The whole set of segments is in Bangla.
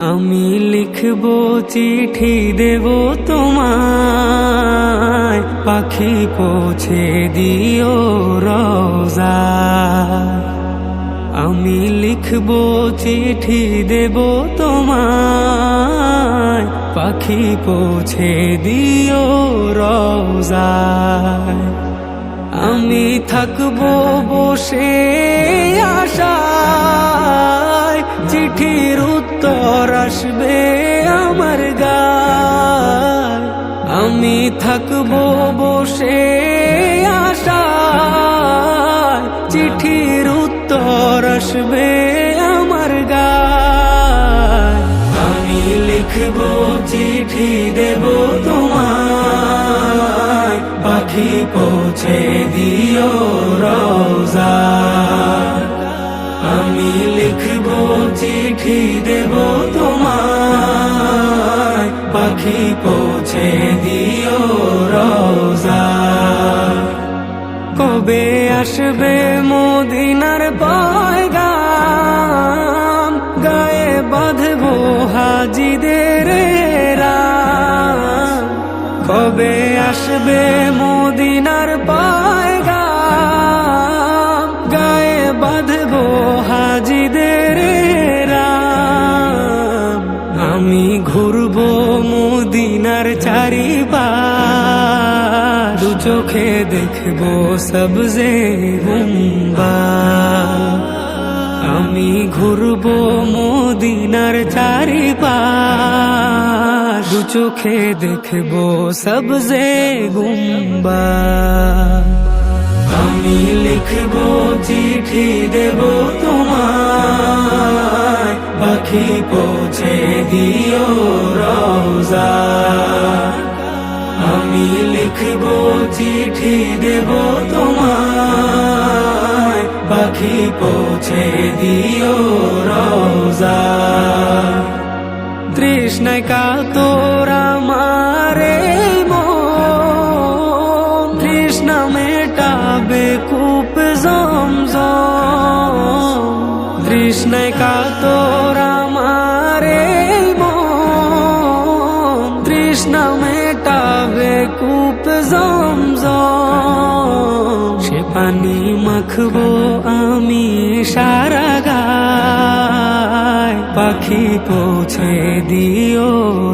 আমি লিখব চিঠি দেব তোমায়, পাখি পৌঁছে দিও রোজায়। আমি লিখব চিঠি দেব তোমায়, পাখি পৌঁছে দিও রোজায়। আমি থাকবো বসে আশায়, চিঠির উত্তর আসবে আমার গায়। আমি থাকবো বসে আশায়, চিঠির উত্তর আসবে আমার গায়। আমি লিখবো চিঠি দেব তোমায়, পাখি পৌঁছে দিও রোজায়। আমি লিখবো চিঠি দেব তোমায়, পাখি পৌঁছে দিও রোজায়। কবে আসবে মদিনার পয়গাম, গায়ে বাঁধবো হাজিদের রাম। কবে আসবে মদিনার পয়গাম, গায়ে বাঁধবো হাজিদের রাম। আমি ঘুরবো মদিনার চারিপাশ, দু চোখে দেখবো সবজে গুম্বাদ। আমি ঘুরবো মদিনার চারিপাশ, দু চোখে দেখবো সবজে গুম্বাদ। আমি লিখবো চিঠি দেব তোমায়, পাখি পৌঁছে দিও রোজায়। আমি লিখবো চিঠি দেব তোমায়, পাখি পৌঁছে দিও রোজায়। তৃষ্ণায় কাতর আমার এই মন, তৃষ্ণা মেটাবে কূপ জমজম। তৃষ্ণায় কাতর আমার এই মন, তৃষ্ণা মেটাবে কূপ জমজম। সে পানি মাখবো আমি সারা গায়, পাখি পৌঁছে দিও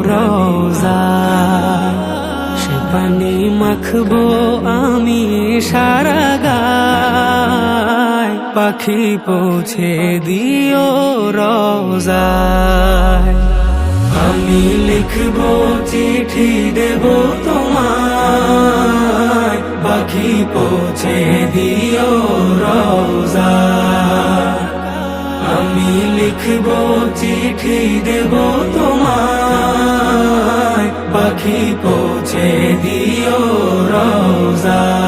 রোজায়। সে পানি মাখবো আমি সারা গায়, পাখি পৌঁছে দিও রোজায়। আমি লিখবো চিঠি দেব তোমায়, পাখি পৌঁছে দিও রোজায়। আমি লিখবো চিঠি দেব তোমায়, পাখি পৌঁছে দিও রোজায়।